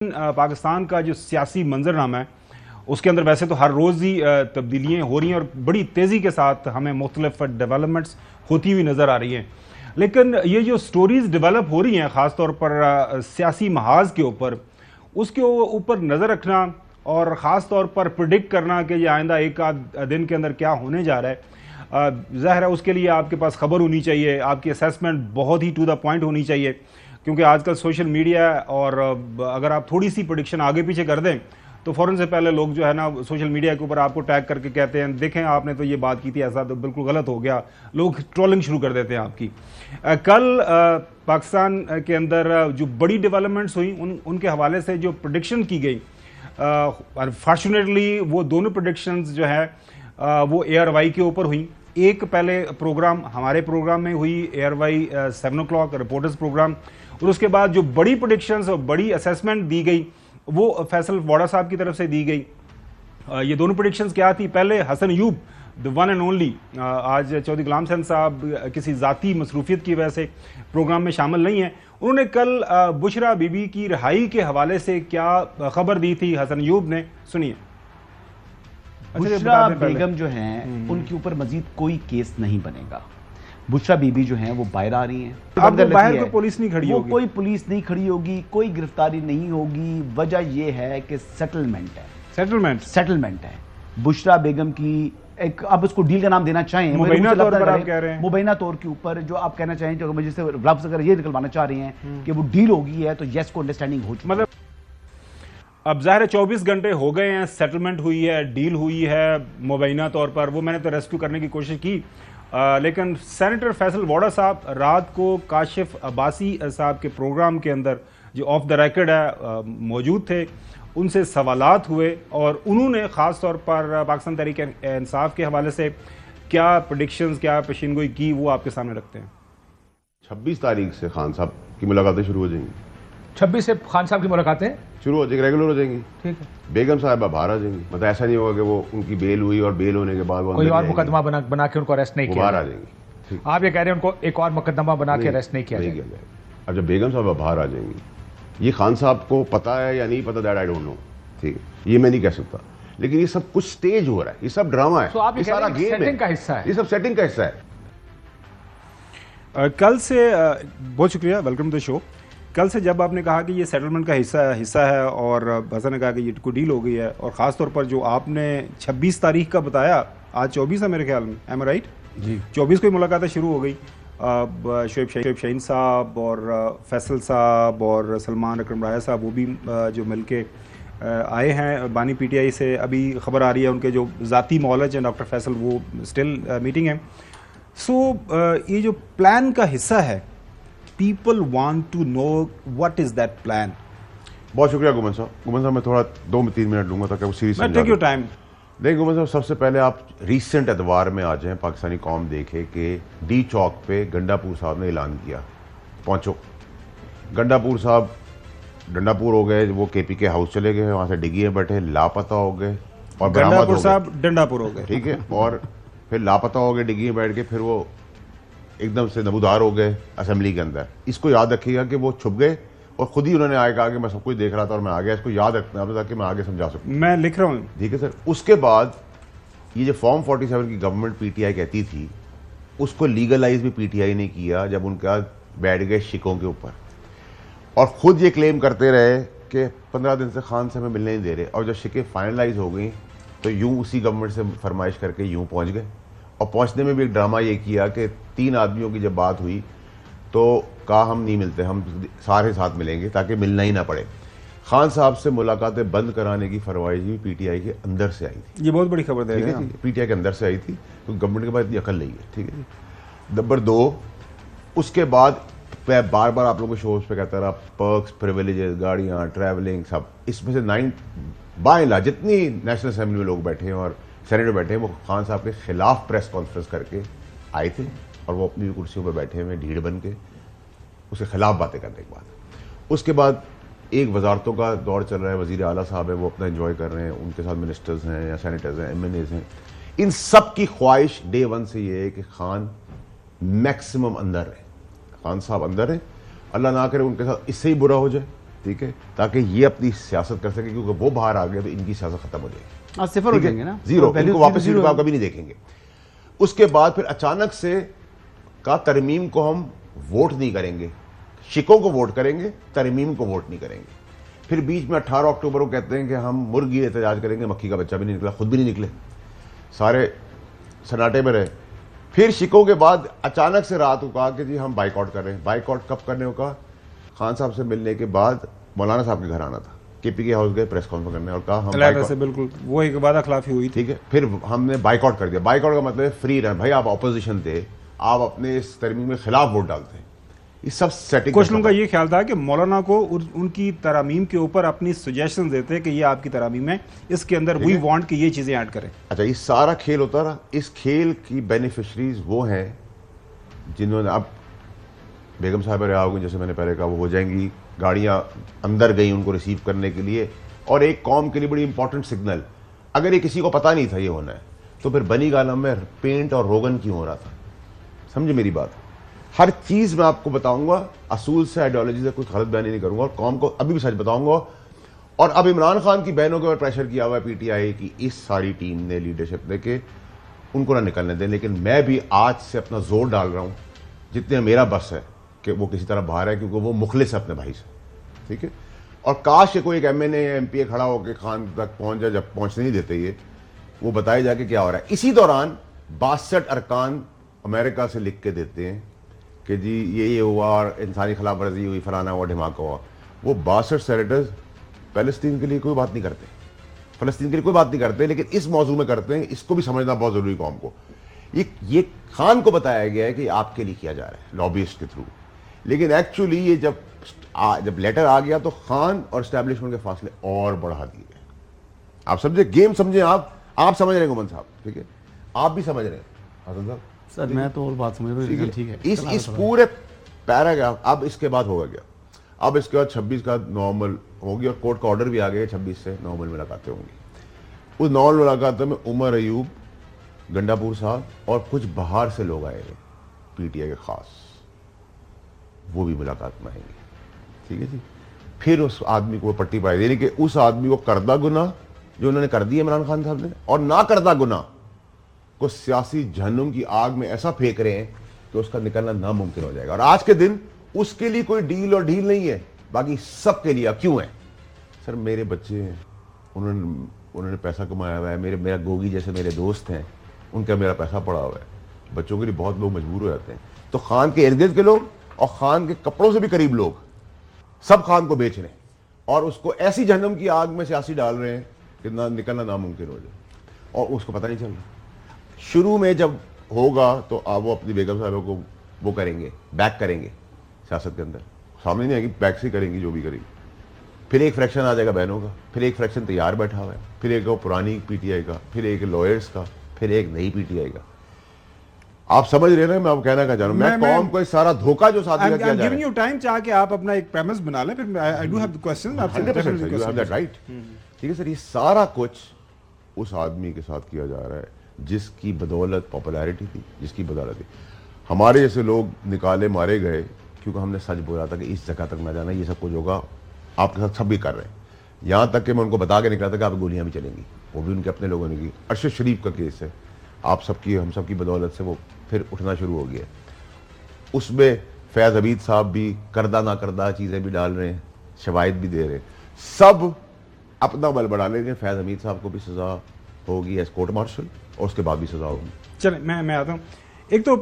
पाकिस्तान का जो सियासी मंजरनामा है उसके अंदर वैसे तो हर रोज़ ही तब्दीलियाँ हो रही हैं और बड़ी तेज़ी के साथ हमें मुख्तलिफ डेवलपमेंट्स होती हुई नज़र आ रही हैं। लेकिन ये जो स्टोरीज़ डेवलप हो रही हैं ख़ास तौर पर सियासी महाज के ऊपर, उसके ऊपर नज़र रखना और ख़ास तौर पर प्रिडिक्ट करना कि ये आइंदा एक आध दिन के अंदर क्या होने जा रहा है, ज़ाहिर है उसके लिए आपके पास खबर होनी चाहिए, आपकी असेसमेंट बहुत ही टू द पॉइंट होनी चाहिए, क्योंकि आजकल सोशल मीडिया और अगर आप थोड़ी सी प्रेडिक्शन आगे पीछे कर दें तो फ़ौरन से पहले लोग जो है ना सोशल मीडिया के ऊपर आपको टैग करके कहते हैं देखें आपने तो ये बात की थी, ऐसा तो बिल्कुल गलत हो गया, लोग ट्रोलिंग शुरू कर देते हैं आपकी। कल पाकिस्तान के अंदर जो बड़ी डेवलपमेंट्स हुई उनके हवाले से जो प्रेडिक्शन की गई, अनफॉर्चुनेटली वो दोनों प्रेडिक्शंस जो है वो ARY के ऊपर हुई। एक पहले प्रोग्राम हमारे प्रोग्राम में हुई ARY 7 o'clock रिपोर्टर्स प्रोग्राम, और उसके बाद जो बड़ी प्रेडिक्शंस और बड़ी असेसमेंट दी गई वो फैसल वोडा साहब की तरफ से दी गई। ये दोनों प्रेडिक्शंस क्या थी? पहले Hasan Ayub the one and only, आज चौधरी गुलाम हुसैन साहब किसी ज़ाती मसरूफियत की वजह से प्रोग्राम में शामिल नहीं है, उन्होंने कल बुशरा बीबी की रिहाई के हवाले से क्या खबर दी थी हसन अयूब ने, सुनिए। बुशरा बेगम जो हैं उनके ऊपर मजीद कोई केस नहीं बनेगा। बुशरा बीबी जो हैं वो बाहर आ रही हैं, अब तो बाहर कोई पुलिस नहीं खड़ी होगी, कोई पुलिस नहीं खड़ी होगी, कोई गिरफ्तारी नहीं होगी। वजह ये है कि सेटलमेंट है, सेटलमेंट है। बुशरा बेगम की एक, आप उसको डील का नाम देना चाहें, मुबैना तौर पर आप कह रहे हैं, मुबैना तौर के ऊपर जो आप कहना चाहें, जो मुझे से लफ्ज़ अगर ये निकलवाना चाह रही हैं कि वो डील होगी है तो यस को अंडरस्टैंडिंग हो चुकी है। मतलब अब ज़ाहिर है 24 घंटे हो गए हैं, सेटलमेंट हुई है, डील हुई है मुबैना तौर पर, वो मैंने तो रेस्क्यू करने की कोशिश की, लेकिन सेनेटर फैसल वोडा साहब रात को काशिफ अब्बासी साहब के प्रोग्राम के अंदर जो ऑफ द रिकॉर्ड है मौजूद थे, उनसे सवालात हुए और उन्होंने ख़ास तौर पर पाकिस्तान तहरीक इंसाफ के हवाले से क्या प्रेडिक्शंस, क्या पेशिनगोई की, वो आपके सामने रखते हैं। 26 तारीख से खान साहब की मुलाकातें शुरू हो जाएंगी। 26 से खान साहब की मुलाकातें शुरू हो जाएंगी, रेगुलर हो जाएंगी। ठीक है। बेगम साहब बाहर आ जाएंगी, मतलब ऐसा नहीं होगा कि वो उनकी बेल हुई और बेल होने के बाद वो कोई और मुकदमा बना के उनको अरेस्ट नहीं किया, बाहर आ जाएंगी। आप ये कह रहे हैं उनको एक और मुकदमा बना के अरेस्ट नहीं किया जाएगा। अब जब बेगम साहब बाहर आ जाएंगी, ये खान साहब को पता है या नहीं पता, दैट आई डोंट नो, ठीक है, ये मैं नहीं कह सकता, लेकिन ये सब कुछ स्टेज हो रहा है, ये सब ड्रामा है, ये सारा गेम सेटिंग का हिस्सा है, ये सब सेटिंग का हिस्सा है। कल से बहुत शुक्रिया, वेलकम टू द शो। कल से जब आपने कहा कि ये सेटलमेंट का हिस्सा है और हसन ने कहा कि ये कोई डील हो गई है, और ख़ास तौर पर जो आपने 26 तारीख का बताया, आज 24 है मेरे ख्याल में, एम राइट जी, 24 को ही मुलाकातें शुरू हो गई। शोएब शाहीन साहब और फैसल साहब और सलमान अकरम राया साहब वो भी जो मिलके आए हैं बानी PTI से, अभी खबर आ रही है उनके जो ज़ाती मौलज हैं डॉक्टर फैसल, वो स्टिल मीटिंग है। सो ये जो प्लान का हिस्सा है, people want to know what is that plan। बहुत शुक्रिया गुमन साहब, मैं थोड़ा 2-3 मिनट लूंगा ताकि वो सीरीज टेक योर टाइम। देखिए गुमन साहब, सबसे पहले आप रीसेंट एतवार में आ जाएं, पाकिस्तानी कौम देखे कि डी चौक पे गंडापुर साहब ने ऐलान किया, पहुंचो। गंडापुर साहब डंडापुर हो गए, वो KP के हाउस चले गए, वहां से डिग्गी बैठे, लापता हो गए और गंडापुर साहब डंडापुर हो गए, ठीक है, और फिर लापता हो गए, डिग्गी में बैठ के, फिर वो एकदम से नबूदार हो गए असेंबली के अंदर। इसको याद रखिएगा कि वो छुप गए और खुद ही उन्होंने आए कहा कि मैं सब कुछ देख रहा था और मैं आ गया। इसको याद रखना है ताकि मैं आगे समझा सकूं। मैं लिख रहा हूँ, ठीक है सर। उसके बाद ये जो फॉर्म 47 की गवर्नमेंट PTI कहती थी, उसको लीगलाइज भी PTI ने किया जब उनका बैठ गए शिकों के ऊपर, और खुद ये क्लेम करते रहे कि 15 दिन से खान से हमें मिलने नहीं दे रहे, और जब शिकें फाइनलाइज हो गई तो यूं उसी गवर्नमेंट से फरमाइश करके यूं पहुंच गए। और पहुंचने में भी एक ड्रामा ये किया कि 3 आदमियों की जब बात हुई तो कहा हम नहीं मिलते, हम सारे साथ मिलेंगे ताकि मिलना ही ना पड़े। खान साहब से मुलाकातें बंद कराने की फरमाइश भी PTI के अंदर से आई थी। ये बहुत बड़ी खबर दे रहे हैं, PTI के अंदर से आई थी, तो गवर्नमेंट के पास इतनी अकल नहीं है, ठीक है जी। नंबर 2, उसके बाद मैं बार बार आप लोगों के शोज पे कहता रहा, पर्क्स, प्रिविलेजेस, गाड़ियाँ, ट्रैवलिंग, सब, इसमें से 9 बाइला जितनी नेशनल असेंबली में लोग बैठे हैं और सेनेटर बैठे हैं, वो खान साहब के खिलाफ प्रेस कॉन्फ्रेंस करके आए थे, और वो अपनी कुर्सियों पर बैठे हुए ढीढ़ बन के उसके खिलाफ बातें करने के बाद। उसके बाद एक वजारतों का दौर चल रहा है, वज़ीर आला साहब है, वो अपना एंजॉय कर रहे हैं, उनके साथ मिनिस्टर्स हैं या सेनेटर्स हैं, MNAs हैं। इन सब की ख्वाहिश डे 1 से ये है कि खान मैक्सिमम अंदर रहे, खान साहब अंदर है, अल्लाह ना करे उनके साथ इससे ही बुरा हो जाए, ٹھیک ہے, تاکہ یہ اپنی سیاست کر سکے, کیونکہ وہ باہر آ گئے تو ان کی سیاست ختم ہو جائے گی, صفر ہو جائیں گے نا, زیرو, ان کو واپس آپ کبھی نہیں دیکھیں گے. اس کے بعد پھر اچانک سے کا ترمیم کو ہم ووٹ نہیں کریں گے, شکوں کو ووٹ کریں گے, ترمیم کو ووٹ نہیں کریں گے. پھر بیچ میں 18 اکتوبر کو کہتے ہیں کہ ہم مرغی احتجاج کریں گے, مکھی کا بچہ بھی نہیں نکلا, خود بھی نہیں نکلے, سارے سناٹے میں رہے. پھر شکوں کے بعد اچانک سے رات کو کہا کہ جی ہم بائیک آؤٹ کر رہے ہیں. بائیک آؤٹ کب کرنے کو کہا؟ خان صاحب سے ملنے کے بعد مولانا صاحب کے گھر آنا تھا, کے پی کے ہاؤس گئے پریس کانفرنس کرنے اور کہا ہم بالکل وہ ایک وعدہ خلافی ہوئی تھی. ٹھیک ہے, پھر ہم نے بائیک آؤٹ کر دیا. بائیک آؤٹ کا مطلب ہے فری رہے بھائی, آپ اپوزیشن تھے, آپ اپنے اس ترمیم کے خلاف ووٹ ڈالتے ہیں. یہ سب سیٹنگ. کچھ لوگوں کا یہ خیال تھا کہ مولانا کو ان کی ترامیم کے اوپر اپنی سجیشن دیتے کہ یہ آپ کی ترامیم ہے, اس کے اندر وی وانٹ کہ یہ چیزیں ایڈ کریں. اچھا, یہ سارا کھیل ہوتا رہا. اس کھیل کی بینیفیشریز وہ ہیں جنہوں نے, اب بیگم صاحبہ رہا ہوگی, جیسے میں نے پہلے کہا, وہ ہو جائیں گی, گاڑیاں اندر گئیں ان کو ریسیو کرنے کے لیے. اور ایک قوم کے لیے بڑی امپورٹنٹ سگنل, اگر یہ کسی کو پتا نہیں تھا یہ ہونا ہے, تو پھر بنی گالم میں پینٹ اور روغن کیوں ہو رہا تھا؟ سمجھے میری بات؟ ہر چیز میں آپ کو بتاؤں گا, اصول سے, آئیڈیالوجی سے کچھ غلط بیانی نہیں کروں گا, اور قوم کو ابھی بھی سچ بتاؤں گا. اور اب عمران خان کی بہنوں کے اوپر پریشر کیا ہوا ہے پی ٹی آئی کی اس ساری ٹیم نے, لیڈرشپ نے, کہ ان کو نہ نکلنے دیں. لیکن میں بھی آج سے اپنا زور ڈال رہا ہوں جتنے میرا بس ہے کہ وہ کسی طرح باہر ہے, کیونکہ وہ مخلص ہے اپنے بھائی سے. ٹھیک ہے, اور کاش کہ کوئی ایک ایم این اے یا ایم پی اے کھڑا ہو کے خان تک پہنچ جائے, جب پہنچنے نہیں دیتے یہ, وہ بتائے جا کے کیا ہو رہا ہے. اسی دوران 62 ارکان امریکہ سے لکھ کے دیتے ہیں کہ جی یہ ہوا, اور انسانی خلاف ورزی ہوئی, فلانا ہوا, ڈھماکہ ہوا. وہ 62 سینیٹرز فلسطین کے لیے کوئی بات نہیں کرتے, فلسطین کے لیے کوئی بات نہیں کرتے, لیکن اس موضوع میں کرتے ہیں. اس کو بھی سمجھنا بہت ضروری قوم کو. یہ خان کو بتایا گیا ہے کہ یہ آپ کے لیے کیا جا رہا ہے لابیسٹ کے تھرو, لیکن ایکچولی یہ جب لیٹر آ گیا تو خان اور اسٹیبلشمنٹ کے فاصلے اور بڑھا دیے گئے. آپ سمجھے, گیم سمجھیں, آپ سمجھ رہے ہیں گومن صاحب, ٹھیک ہے, آپ بھی سمجھ رہے ہیں حسن صاحب. سر میں تو اور بات سمجھ رہا ہوں, ٹھیک ہے, اس پورے پیراگراف. اب اس کے بعد ہوگا کیا؟ اب اس کے بعد 26 کا نارمل ہوگی, اور کورٹ کا آرڈر بھی آ گیا, 26 سے نارمل ملاقاتیں ہوں گی. اس نارمل ملاقاتوں میں عمر ایوب, گنڈا پور صاحب اور کچھ باہر سے لوگ آئے ہیں پی ٹی آئی کے خاص, وہ بھی ملاقات میں آئیں گے. ٹھیک ہے جی. پھر اس آدمی کو پٹی پائی, یعنی کہ اس آدمی کو کردہ گناہ جو انہوں نے کر دی عمران خان صاحب نے, اور نہ کردہ گناہ کو سیاسی جہنم کی آگ میں ایسا پھینک رہے ہیں کہ اس کا نکلنا ناممکن ہو جائے گا. اور آج کے دن اس کے لیے کوئی ڈیل اور ڈھیل نہیں ہے, باقی سب کے لیے. کیوں ہے سر؟ میرے بچے ہیں, انہوں نے پیسہ کمایا ہوا ہے, میرا گوگی جیسے میرے دوست ہیں, ان کا میرا پیسہ پڑا ہوا ہے. بچوں کے لیے بہت لوگ مجبور ہو جاتے ہیں. تو خان کے ارد گرد کے لوگ اور خان کے کپڑوں سے بھی قریب لوگ سب خان کو بیچ رہے ہیں, اور اس کو ایسی جہنم کی آگ میں سیاسی ڈال رہے ہیں کہ نکلنا ناممکن ہو جائے, اور اس کو پتہ نہیں چل رہا. شروع میں جب ہوگا تو آپ وہ اپنی بیگم صاحبوں کو وہ کریں گے, بیک کریں گے سیاست کے اندر, سامنے نہیں آئے گی, بیک سے کریں گی جو بھی کریں گی. پھر ایک فریکشن آ جائے گا بہنوں کا, پھر ایک فریکشن تیار بیٹھا ہوا ہے, پھر ایک پرانی پی ٹی آئی کا, پھر ایک لائرز کا, پھر ایک نئی پی ٹی آئی کا. آپ سمجھ رہے ہیں نا میں آپ کہنا کا چاہ رہا ہوں. میں قوم کو سارا دھوکہ جو ساتھ کیا جا رہا ہے, گیونگ یو ٹائم, چاہ کے آپ اپنا ایک پریمس بنا لیں, پھر I do have the question. 100% you have that right. ٹھیک ہے سر, یہ سارا کچھ اس آدمی کے ساتھ کیا جا رہا ہے جس کی بدولت پاپولیرٹی تھی, جس کی بدولت تھی. ہمارے جیسے لوگ نکالے مارے گئے کیونکہ ہم نے سچ بولا تھا کہ اس جگہ تک نہ جانا, یہ سب کچھ ہوگا. آپ کے ساتھ سب بھی کر رہے ہیں, یہاں تک کہ میں ان کو بتا کے نکلا تھا کہ آپ گولیاں بھی چلیں گی, وہ بھی ان کے اپنے لوگوں نے کی. ارشد شریف کا کیس ہے, آپ سب کی, ہم سب کی بدولت سے وہ پھر اٹھنا شروع ہو گیا. اس میں فیض حمید صاحب بھی کردہ نہ کردہ چیزیں بھی ڈال رہے ہیں, شواہد بھی دے رہے ہیں, سب اپنا بل بڑھا لیں گے. فیض حمید صاحب کو بھی سزا ہوگی ایز کورٹ مارشل, اور اس کے بعد بھی سزا ہوگی. چلیں میں آتا ہوں. ایک تو